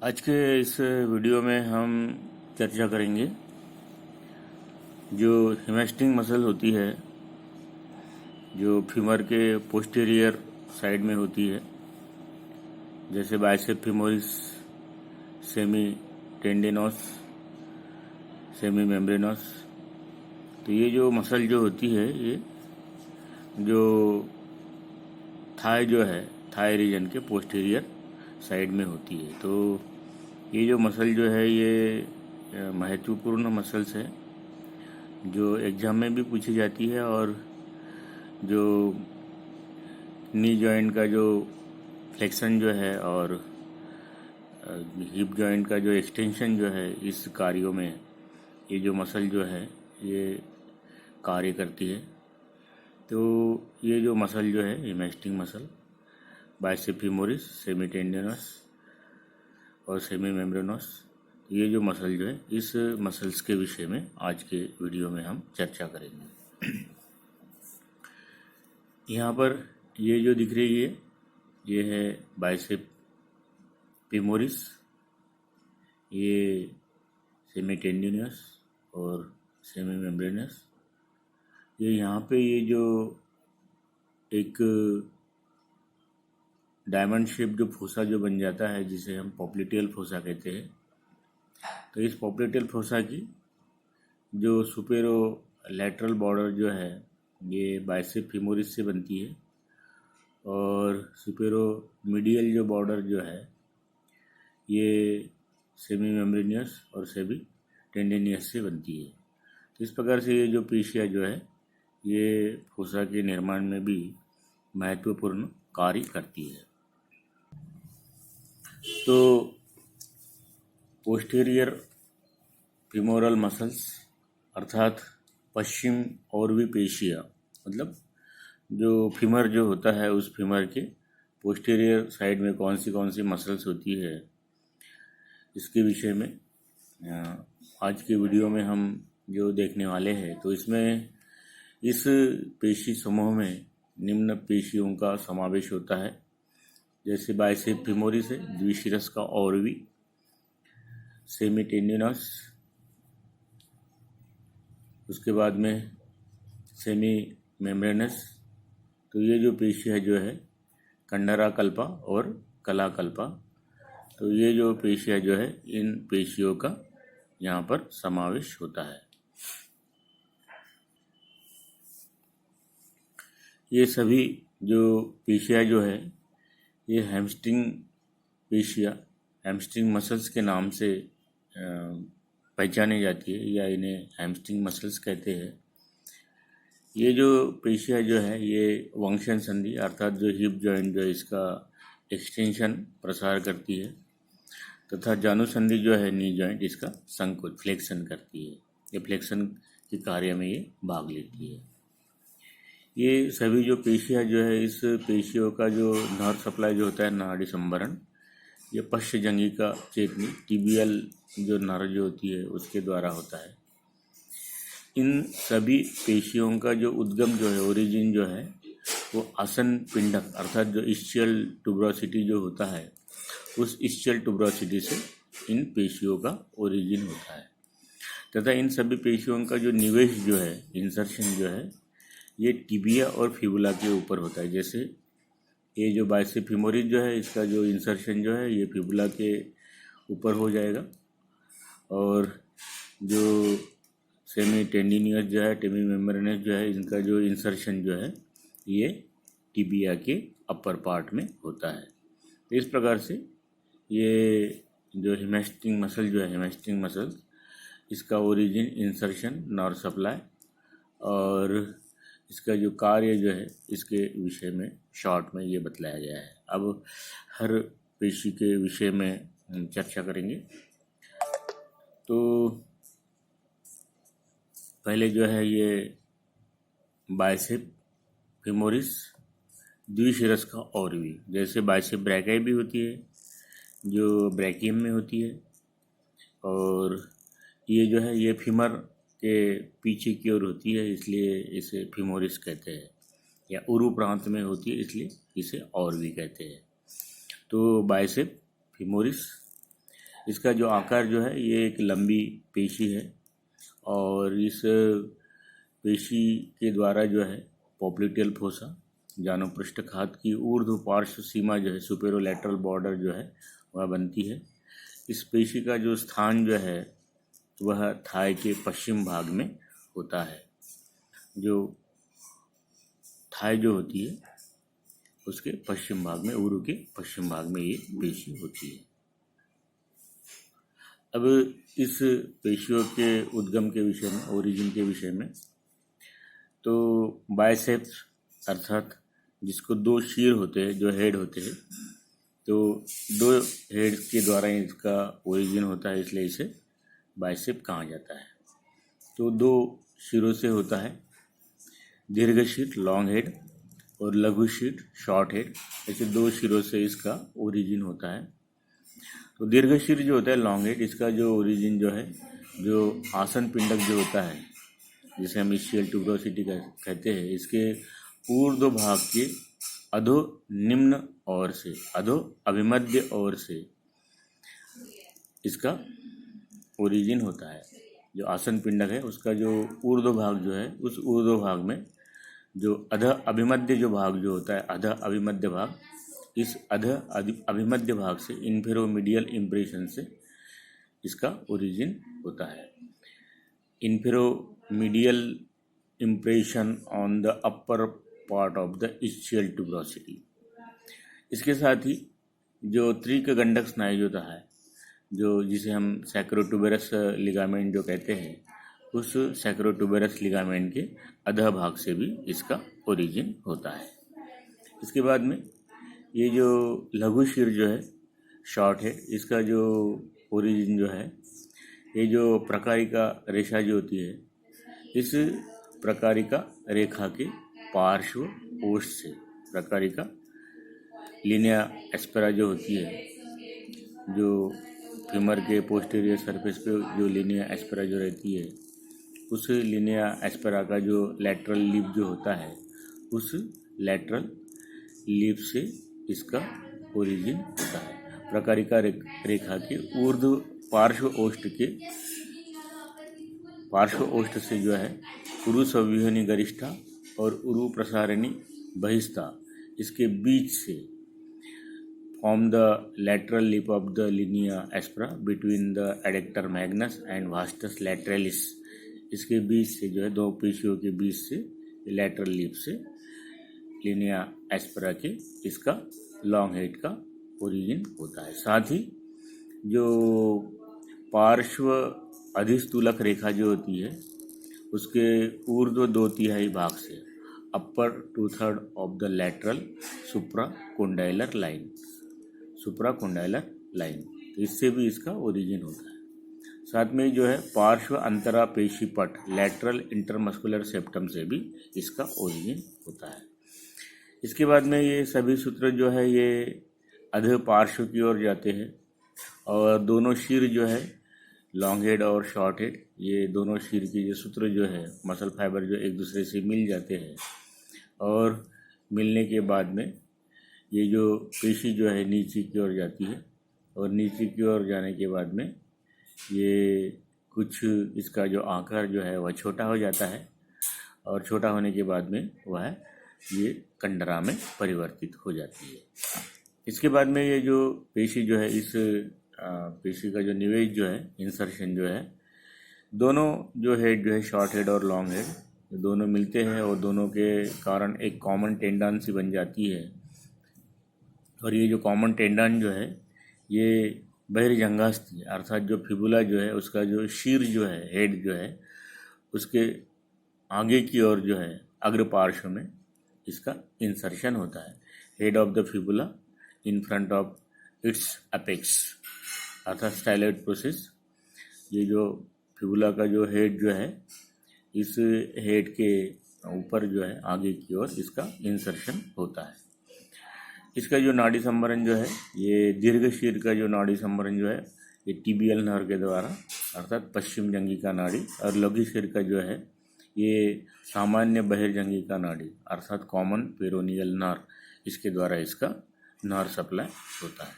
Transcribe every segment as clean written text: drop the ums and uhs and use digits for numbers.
आज के इस वीडियो में हम चर्चा करेंगे जो हैमस्ट्रिंग मसल होती है, जो फीमर के पोस्टीरियर साइड में होती है, जैसे बाइसेप फीमोरिस, सेमी टेंडिनोस, सेमी मेम्ब्रेनोस। तो ये जो मसल जो होती है, ये जो थाई जो है, थाई रीजन के पोस्टीरियर साइड में होती है। तो ये जो मसल जो है, ये महत्वपूर्ण मसल्स है जो एग्जाम में भी पूछी जाती है, और जो नी जॉइंट का जो फ्लेक्शन जो है और हिप जॉइंट का जो एक्सटेंशन जो है, इस कार्यों में ये जो मसल जो है ये कार्य करती है। तो ये जो मसल जो है, hamstring muscle, bicep femoris, semi tendinosus और सेमी मेम्ब्रेनोस, ये जो मसल जो है, इस मसल्स के विषय में आज के वीडियो में हम चर्चा करेंगे। यहाँ पर ये जो दिख रही है, ये है बाइसेप फीमोरिस, ये सेमी टेंडिनोस और सेमी मेम्ब्रेनस। ये यहाँ पे ये जो एक डायमंड शेप जो फोसा जो बन जाता है, जिसे हम पॉप्लिटियल फोसा कहते हैं। तो इस पॉप्लिटियल फोसा की जो सुपेरो लैटरल बॉर्डर जो है, ये बाइसेप फीमोरिस से बनती है, और सुपेरो मीडियल जो बॉर्डर जो है, ये सेमी मेम्ब्रेनियस और सेमी टेंडिनियस से बनती है। तो इस प्रकार से ये जो पेशियाँ जो है, ये फोसा के निर्माण में भी महत्वपूर्ण कार्य करती है। तो पोस्टीरियर फीमोरल मसल्स अर्थात पश्चिम और भी पेशियाँ, मतलब जो फीमर जो होता है, उस फीमर के पोस्टीरियर साइड में कौन सी मसल्स होती है, इसके विषय में आज के वीडियो में हम जो देखने वाले हैं। तो इसमें इस पेशी समूह में निम्न पेशियों का समावेश होता है, जैसे बाइसेप फीमोरिस है, द्विशिरस का औरवी, सेमी टेंडिनोस, उसके बाद में सेमी मेम्ब्रेनस। तो ये जो पेशियाँ जो है, कंडरा कल्पा और कला कल्पा, तो ये जो पेशियाँ जो है, इन पेशियों का यहाँ पर समावेश होता है। ये सभी जो पेशियाँ जो है, ये हैमस्ट्रिंग पेशियाँ, हैमस्ट्रिंग मसल्स के नाम से पहचानी जाती है, या इन्हें हैमस्ट्रिंग मसल्स कहते हैं। ये जो पेशियाँ जो है, ये वंशन संधि अर्थात जो हिप जॉइंट जो है, इसका एक्सटेंशन प्रसार करती है, तथा जानु संधि जो है, नी जॉइंट, इसका संकोच फ्लेक्शन करती है। ये फ्लेक्शन के कार्य में ये भाग लेती है। ये सभी जो पेशियाँ जो है, इस पेशियों का जो नर्व सप्लाई जो होता है, नाड़ी संवरण, ये पश्चजंघिका चेतनी टिबियल जो नर्व जो होती है, उसके द्वारा होता है। इन सभी पेशियों का जो उद्गम जो है, ओरिजिन जो है, वो आसन पिंडक अर्थात जो इस्चियल ट्यूबरोसिटी जो होता है, उस इस्चियल ट्यूबरोसिटी से इन पेशियों का ओरिजिन होता है। तथा इन सभी पेशियों का जो निवेश जो है, इंसर्शन जो है, ये टिबिया और फिबुला के ऊपर होता है। जैसे ये जो बाइसेप फीमोरिस जो है, इसका जो इंसर्शन जो है, ये फिबुला के ऊपर हो जाएगा, और जो सेमी टेंडिनियस जो है, सेमी मेम्ब्रेनस जो है, इनका जो इंसर्शन जो है, ये टिबिया के अपर पार्ट में होता है। तो इस प्रकार से ये जो हैमस्ट्रिंग मसल जो है, हैमस्ट्रिंग मसल, इसका ओरिजिन, इंसर्शन, नर्व सप्लाई और इसका जो कार्य जो है, इसके विषय में शॉर्ट में ये बतलाया गया है। अब हर पेशी के विषय में हम चर्चा करेंगे। तो पहले जो है, ये बाइसेप फीमोरिस, द्विशिरस का औरवी, जैसे बाइसेप ब्रैकियाई भी होती है, जो ब्रैकियम में होती है, और ये जो है, ये फीमर के पीछे की ओर होती है, इसलिए इसे फीमोरिस कहते हैं, या उरु प्रांत में होती है, इसलिए इसे और भी कहते हैं। तो बाइसेप फीमोरिस इसका जो आकार जो है ये एक लंबी पेशी है और इस पेशी के द्वारा जो है पॉप्लिटियल फोसा जानोपृष्ठ खात की ऊर्ध्व पार्श्व सीमा जो है सुपेरोलैटरल बॉर्डर जो है वह बनती है। इस पेशी का जो स्थान जो है वह थाई के पश्चिम भाग में होता है। जो थाई जो होती है उसके पश्चिम भाग में, उरु के पश्चिम भाग में ये पेशी होती है। अब इस पेशियों के उद्गम के विषय में, ओरिजिन के विषय में, तो बाइसेप्स अर्थात जिसको दो शीर होते हैं, जो हेड होते हैं, तो दो हेड के द्वारा इसका ओरिजिन होता है, इसलिए इसे बाइसेप कहा जाता है। तो दो शीरों से होता है, दीर्घ शीर लॉन्ग हेड और लघु शीर शॉर्ट हेड, ऐसे दो शीरों से इसका ओरिजिन होता है। तो दीर्घ शीर जो होता है लॉन्ग हेड, इसका जो ओरिजिन जो है, जो आसन पिंडक जो होता है जिसे हम इस्चियल ट्यूबरोसिटी कहते हैं, इसके ऊर्ध्व भाग के अधो निम्न ओर से, अधो अभिमध्य ओर से इसका ओरिजिन होता है। जो आसन पिंडक है उसका जो ऊर्ध्व भाग जो है, उस ऊर्ध्व भाग में जो अध अभिमध्य जो भाग जो होता है, अध अभिमध्य भाग, इस अध अभिमध्य भाग से इन्फेरोमीडियल इम्प्रेशन से इसका ओरिजिन होता है। Inferomedial impression on the upper part of the ischial tuberosity. इसके साथ ही जो त्रिक गंडक स्नायु जो है, जो जिसे हम सैक्रोट्यूबरस लिगामेंट जो कहते हैं, उस सैक्रोट्यूबरस लिगामेंट के अधः भाग से भी इसका ओरिजिन होता है। इसके बाद में ये जो लघु शीर जो है शॉर्ट है, इसका जो ओरिजिन जो है, ये जो प्रकारिका रेखा जो होती है, इस प्रकारिका रेखा के पार्श्व ओष्ठ से, प्रकारिका लिनिया एस्पेरा जो होती है, जो फीमर के पोस्टीरियर सरफेस पे जो लिनिया एस्पेरा जो रहती है, उस लिनिया एस्पेरा का जो लैटरल लिप जो होता है, उस लैटरल लिप से इसका ओरिजिन होता है। प्रकारिका रेखा के ऊर्ध्व पार्श्व ओष्ठ से जो है उरु संव्यूहनी गरिष्ठा और उरु प्रसारिणी बहिस्था, इसके बीच से form the lateral lip of the linea aspera between the adductor magnus and vastus lateralis. इसके बीच से जो है, दो पेशियों के बीच से लैटरल लिप से लिनिया एस्पेरा के इसका लॉन्ग हेड का ओरिजिन होता है। साथ ही जो पार्श्व अधिस्थूलक रेखा जो होती है, उसके ऊर्ध्व 2/3 भाग से अपर 2/3 of the lateral supracondylar line, तो इससे भी इसका ओरिजिन होता है। साथ में जो है पार्श्व अंतरा पेशी पट लैटरल इंटरमस्कुलर सेप्टम से भी इसका ओरिजिन होता है। इसके बाद में ये सभी सूत्र जो है ये अधः पार्श्व की ओर जाते हैं और दोनों शीर जो है लॉन्ग हेड और शॉर्ट हेड, ये दोनों शीर की जो सूत्र जो है, मसल फाइबर जो एक दूसरे से मिल जाते हैं और मिलने के बाद में ये जो पेशी जो है नीचे की ओर जाती है और नीचे की ओर जाने के बाद में ये कुछ इसका जो आकार जो है वह छोटा हो जाता है और छोटा होने के बाद में वह ये कंडरा में परिवर्तित हो जाती है। इसके बाद में ये जो पेशी जो है, इस पेशी का जो निवेश जो है, इंसर्शन जो है, दोनों जो हेड जो है शॉर्ट हेड और लॉन्ग हेड, दोनों मिलते हैं और दोनों के कारण एक कॉमन टेंडन सी बन जाती है। और ये जो कॉमन टेंडन जो है ये बहिर्जंघास्थी अर्थात जो फिबुला जो है उसका जो शीर जो है, हेड जो है, उसके आगे की ओर जो है अग्र पार्श्व में इसका इंसर्शन होता है। Head of the fibula in front of its apex अर्थात स्टाइलॉइड प्रोसेस। ये जो फिबुला का जो हेड जो है, इस हेड के ऊपर जो है आगे की ओर इसका इंसर्शन होता है। इसका जो नाड़ी संवरण जो है, ये दीर्घ शीर का जो नाड़ी संवरण जो है ये टीबियल नर्व के द्वारा अर्थात पश्चिम जंघिका नाड़ी, और लघु शीर का जो है ये सामान्य बहिर्जंघिका नाड़ी अर्थात कॉमन पेरोनियल नर्व, इसके द्वारा इसका नर्व सप्लाई होता है।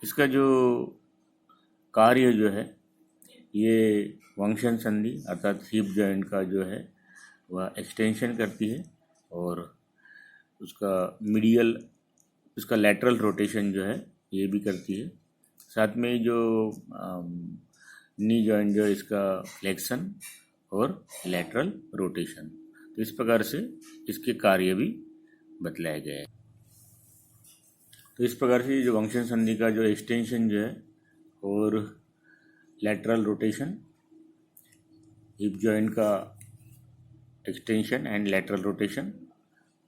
इसका जो कार्य जो है ये वंशन संधि अर्थात हिप जॉइंट का जो है वह एक्सटेंशन करती है और उसका मीडियल उसका लैटरल रोटेशन जो है ये भी करती है। साथ में जो नी जॉइंट जो है इसका फ्लेक्शन और लैटरल रोटेशन, तो इस प्रकार से इसके कार्य भी बतलाया गया है। तो इस प्रकार से जो वंशन संधि का जो एक्सटेंशन जो है और लैटरल रोटेशन, हिप जॉइंट का एक्सटेंशन एंड लैटरल रोटेशन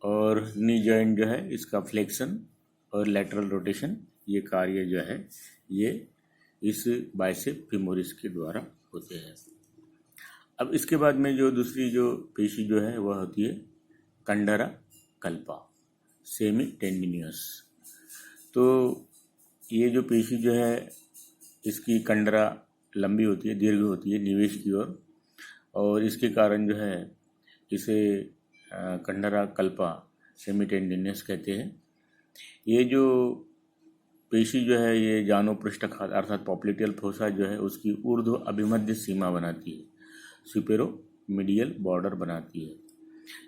और नी जॉइंट जो है इसका फ्लेक्शन और लैटरल रोटेशन, ये कार्य जो है ये इस बाइसेप फीमोरिस के द्वारा होते हैं। अब इसके बाद में जो दूसरी जो पेशी जो है वह होती है कंडरा कल्पा, सेमी टेंडिनियस। तो ये जो पेशी जो है इसकी कंडरा लंबी होती है, दीर्घ होती है निवेश की ओर, और इसके कारण जो है इसे कंडरा कल्पा सेमी टेंडिनियस कहते हैं। ये जो पेशी जो है ये जानो पृष्ठखात अर्थात पॉप्लिटियल फोसा जो है उसकी ऊर्ध्व अभिमध्य सीमा बनाती है, सुपेरो मीडियल बॉर्डर बनाती है।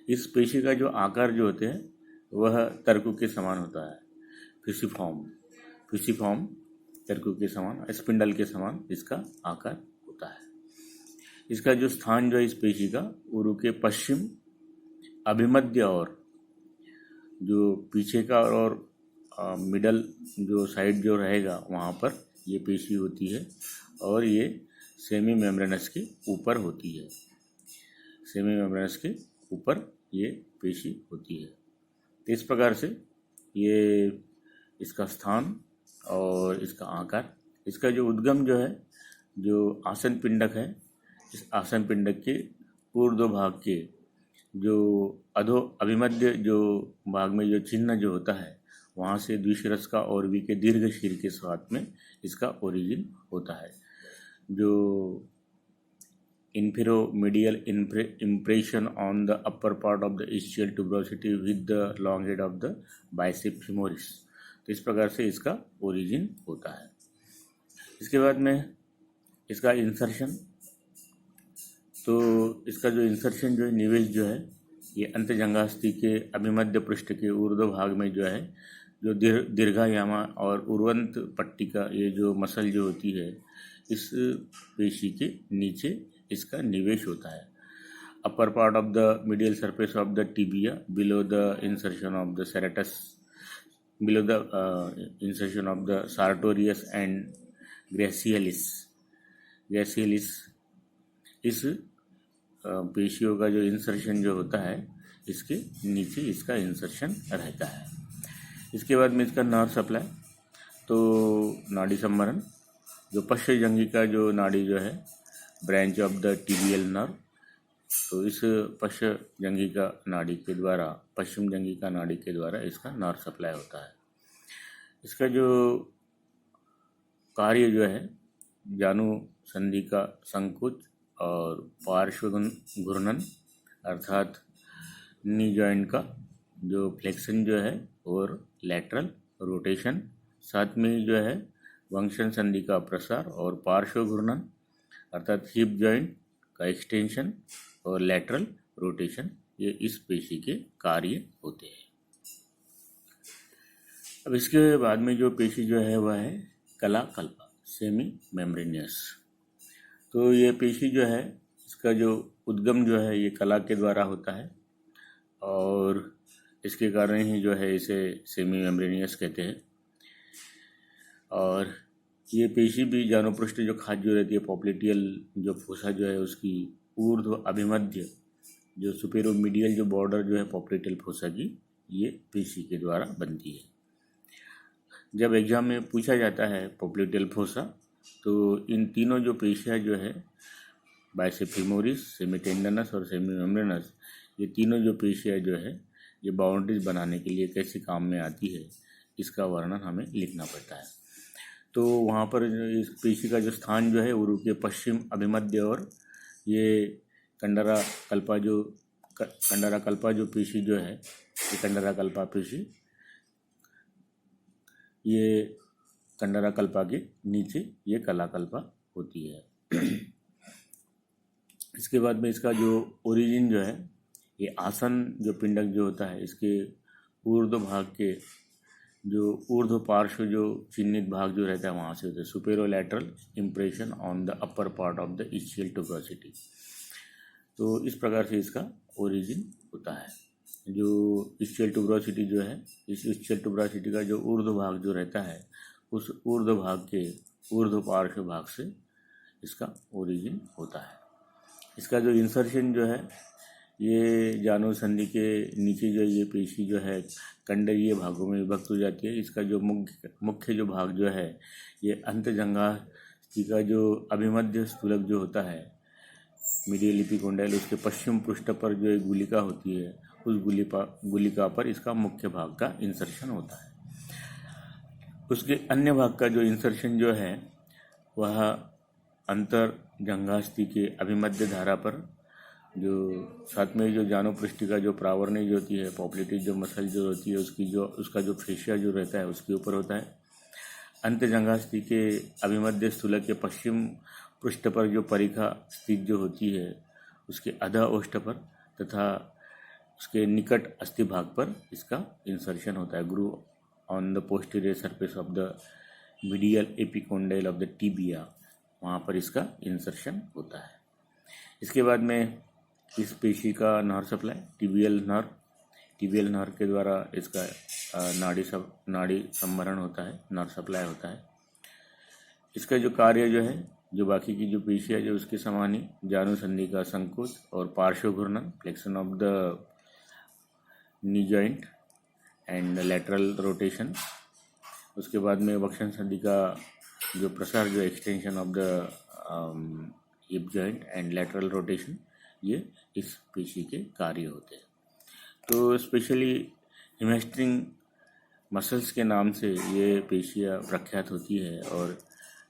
इस पेशी का जो आकार जो होते हैं वह तरकु के समान होता है, फिसिफॉर्म तरकु के समान, स्पिंडल के समान इसका आकार होता है। इसका जो स्थान जो है इस पेशी का उरु के पश्चिम अभिमध्य और जो पीछे का और मिडल जो साइड जो रहेगा वहाँ पर ये पेशी होती है और ये सेमी मेम्ब्रेनस के ऊपर होती है, सेमी मेम्ब्रेनस के ऊपर ये पेशी होती है। तो इस प्रकार से ये इसका स्थान और इसका आकार, इसका जो उद्गम जो है जो आसन पिंडक है, इस आसन पिंडक के ऊर्ध्व भाग के जो अधो अभिमध्य जो भाग में जो चिन्ह जो होता है वहाँ से द्विशिरस्का और वी के दीर्घ शीर के साथ में इसका ओरिजिन होता है। जो infero-medial impression on the upper part of the ischial tuberosity with the long head of the bicep femoris, तो इस प्रकार से इसका ओरिजिन होता है। इसके बाद में इसका इंसर्शन, तो इसका जो इंसर्शन जो है निवेश जो है ये अंतजंघास्थि के अभिमध्य पृष्ठ के ऊर्ध्व भाग में जो है जो दीर्घायामा और उर्वंत पट्टी का ये जो मसल जो होती है इस पेशी के नीचे इसका निवेश होता है। Upper part of the medial surface of the tibia below the insertion of the serratus, below the insertion of the sartorius and gracilis, इस पेशियों का जो इंसर्शन जो होता है इसके नीचे इसका इंसर्शन रहता है। इसके बाद में इसका नर्व सप्लाई, तो नाड़ी संवरण जो पश्चजंघी का जो नाड़ी जो है branch of the tibial nerve, तो इस पश्चजंघी का नाड़ी के द्वारा, पश्चिम जंघी का नाड़ी के द्वारा इसका नर्व सप्लाई होता है। इसका जो कार्य जो है जानु संधि का संकुच और पार्श्व घूर्णन अर्थात नी जॉइंट का जो फ्लेक्शन जो है और लैटरल रोटेशन, साथ में जो है वंशन संधि का प्रसार और पार्श्व घूर्णन अर्थात हिप जॉइंट का एक्सटेंशन और लैटरल रोटेशन, ये इस पेशी के कार्य होते हैं। अब इसके बाद में जो पेशी जो है वह है कला कल्पा, सेमी मेम्ब्रेनियस। तो ये पेशी जो है इसका जो उद्गम जो है ये कला के द्वारा होता है और इसके कारण ही जो है इसे सेमी मेम्ब्रेनियस कहते हैं। और ये पेशी भी जानोपृष्ठ जो खाद जो रहती है पॉप्लिटियल जो फोसा जो है उसकी ऊर्ध्व अभिमध्य जो सुपेरोमीडियल जो बॉर्डर जो है पॉप्लिटियल फोसा की, ये पेशी के द्वारा बनती है। जब एग्जाम में पूछा जाता है पॉप्लिटियल फोसा, तो इन तीनों जो पेशियाँ जो है बाइसेप फीमोरिस, सेमी टेंडनस और सेमी मेम्ब्रेनस, ये तीनों जो पेशियाँ जो है ये बाउंड्रीज बनाने के लिए कैसे काम में आती है इसका वर्णन हमें लिखना पड़ता है। तो वहाँ पर इस पेशी का जो स्थान जो है उरु के पश्चिम अभिमध्य और ये कंडरा कल्पा जो पेशी जो है ये कंडरा कल्पा पेशी ये कंडरा कल्पा के नीचे ये कला कल्पा होती है। इसके बाद में इसका जो ओरिजिन जो है, ये आसन जो पिंडक जो होता है, इसके ऊर्ध्व भाग के जो ऊर्ध्व पार्श्व जो चिन्हित भाग जो रहता है वहाँ से होता है। Superolateral impression on the upper part of the ischial tuberosity. तो इस प्रकार से इसका ओरिजिन होता है। जो इस्चियल ट्यूबरोसिटी जो है, इस इस्चियल ट्यूबरोसिटी का जो ऊर्ध्व भाग जो रहता है, उस ऊर्ध्व भाग के ऊर्ध्व पार्श्व भाग से इसका ओरिजिन होता है। इसका जो इंसर्शन जो है, ये जानु संधि के नीचे जो ये पेशी जो है कंडरीय भागों में विभक्त हो जाती है। इसका जो मुख्य जो भाग जो है, ये अंतजंघास्थि का जो अभिमध्य स्थूलक जो होता है, मीडियल एपिकोंडाइल, उसके पश्चिम पृष्ठ पर जो एक गुलिका होती है, उस गुलिका पर इसका मुख्य भाग का इंसर्शन होता है। उसके अन्य भाग का जो इंसर्शन जो है वह अंतर्जंघास्थि के अभिमध्य धारा पर, जो साथ में जो जानुपृष्ठिका जो प्रावरणीय जो होती है, पॉपुलेटिव जो मसल जो होती है, उसका जो फेशिया जो रहता है उसके ऊपर होता है। अंतजंघास्थि के अभिमध्य स्थूलक के पश्चिम पृष्ठ पर जो परिखा स्थित जो होती है, उसके अधा ओष्ठ पर तथा उसके निकट अस्थि भाग पर इसका इंसर्शन होता है। Groove on the posterior surface of the medial epicondyle of the tibia, वहाँ पर इसका इंसर्शन होता है। इसके बाद में इस पेशी का नर्व सप्लाई, टिबियल नर्व के द्वारा इसका नाड़ी संवरण होता है, नर्व सप्लाई होता है। इसका जो कार्य जो है, जो बाकी की जो पेशी है जो उसके समान ही, जानु संधि का संकोच और पार्श्व घूर्णन, flexion of the knee joint and lateral rotation. उसके बाद में वक्षण संधि का जो प्रसार, जो extension of the hip joint and lateral rotation, ये इस पेशी के कार्य होते हैं। तो स्पेशली हेमस्ट्रिंग मसल्स के नाम से ये पेशियाँ प्रख्यात होती है। और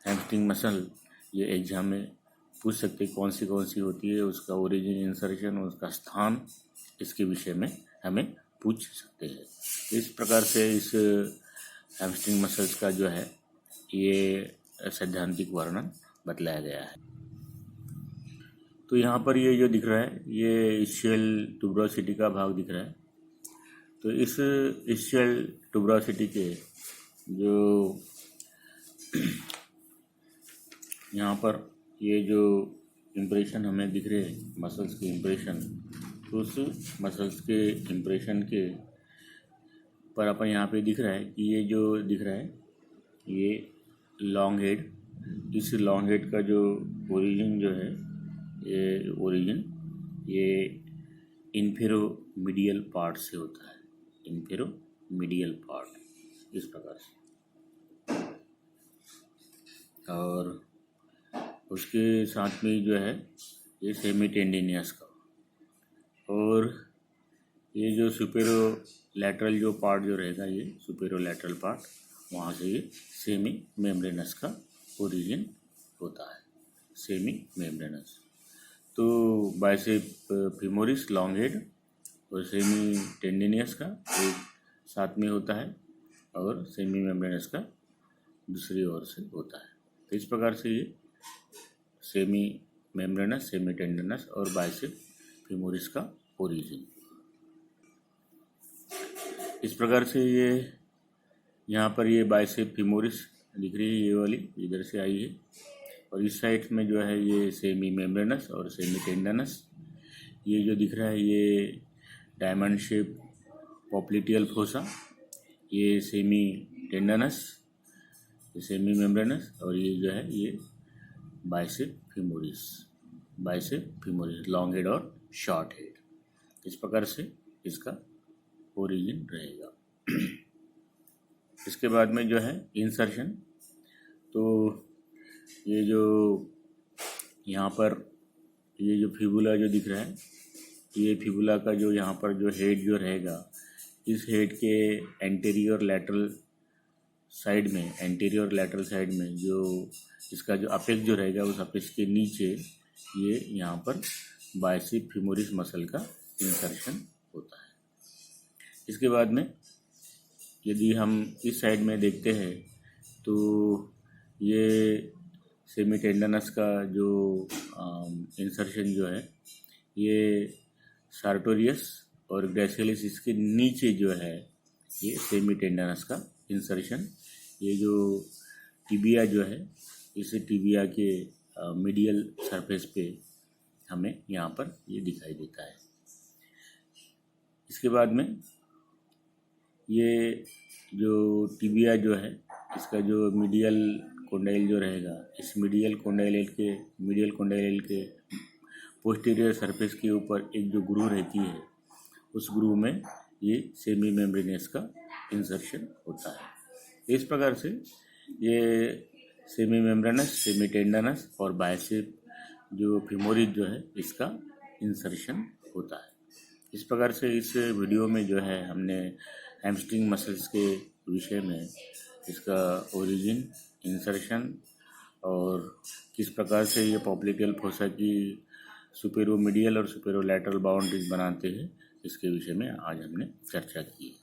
हैमस्ट्रिंग मसल ये एग्जाम में पूछ सकते कौन सी होती है, उसका ओरिजिन, इंसर्शन, उसका स्थान, इसके विषय में हमें पूछ सकते हैं। इस प्रकार से इस हैमस्ट्रिंग मसल्स का जो है ये सैद्धांतिक वर्णन बतलाया गया है। तो यहाँ पर ये जो दिख रहा है, ये इस्चियल ट्यूबरोसिटी का भाग दिख रहा है। तो इस इस्चियल ट्यूबरोसिटी के जो यहाँ पर ये जो इम्प्रेशन हमें दिख रहे हैं, मसल्स के इम्प्रेशन, तो उस मसल्स के इम्प्रेशन के पर अपन यहाँ पे दिख रहा है कि ये जो दिख रहा है ये लॉन्ग हेड, इस लॉन्ग हेड का जो ओरिजिन जो है, ये इन्फेरोमीडियल पार्ट से होता है, इन्फेरोमीडियल पार्ट, इस प्रकार से। और उसके साथ में जो है ये सेमीटेंडिनियस का, और ये जो सुपेरोलैटरल जो पार्ट जो रहेगा, ये सुपेरोलैटरल पार्ट, वहाँ से ये सेमी मेम्ब्रेनस का ओरिजिन होता है, सेमी मेम्ब्रेनस। तो बाइसेप फीमोरिस लॉन्ग हेड और सेमी टेंडिनियस का एक साथ में होता है, और सेमी मेम्ब्रेनस का दूसरी ओर से होता है। तो इस प्रकार से ये सेमी मेम्ब्रेनस, सेमी टेंडिनस और बाइसेप फीमोरिस का ओरिजिन। इस प्रकार से ये यहाँ पर ये बाइसेप फीमोरिस दिख रही है, ये वाली इधर से आई है, और इस साइड में जो है ये सेमी मेम्ब्रेनस और सेमी टेंडनस। ये जो दिख रहा है ये डायमंड शेप पॉप्लिटियल फोसा, ये सेमी टेंडनस, ये सेमी मेम्ब्रेनस, और ये जो है ये बाइसेप फीमोरिस लॉन्ग हेड और शॉर्ट हेड। इस प्रकार से इसका ओरिजिन रहेगा। इसके बाद में जो है इंसर्शन, तो ये जो यहाँ पर ये जो फिबुला जो दिख रहा है, ये फिबुला का जो यहाँ पर जो हेड जो रहेगा, इस हेड के एंटीरियर लैटरल साइड में जो इसका जो अपेक्स जो रहेगा, उस अपेक्स के नीचे ये यहाँ पर बाइसेप फीमोरिस मसल का इंसर्शन होता है। इसके बाद में यदि हम इस साइड में देखते हैं तो ये सेमी टेंडनस का जो इंसर्शन जो है ये सार्टोरियस और ग्रेसिलिस इसके नीचे जो है ये सेमी टेंडनस का इंसर्शन, ये जो टिबिया जो है इस टिबिया के मीडियल सरफेस पे हमें यहाँ पर ये दिखाई देता है। इसके बाद में ये जो टिबिया जो है इसका जो मीडियल कोंडाइल जो रहेगा, इस मीडियल कोंडाइल के पोस्टीरियर सरफेस के ऊपर एक जो ग्रूव रहती है, उस ग्रूव में ये सेमी मेम्ब्रेनस का इंसर्शन होता है। इस प्रकार से ये सेमी मेम्ब्रेनस, सेमी टेंडनस और बाइसेप जो फेमोरिस जो है इसका इंसर्शन होता है। इस प्रकार से इस वीडियो में जो है हमने हैमस्ट्रिंग मसल्स के विषय में इसका ओरिजिन, इंसर्शन और किस प्रकार से ये पॉप्लिटियल फोसा की सुपेरोमीडियल और सुपेरोलैटरल बाउंड्रीज बनाते हैं, इसके विषय में आज हमने चर्चा की है।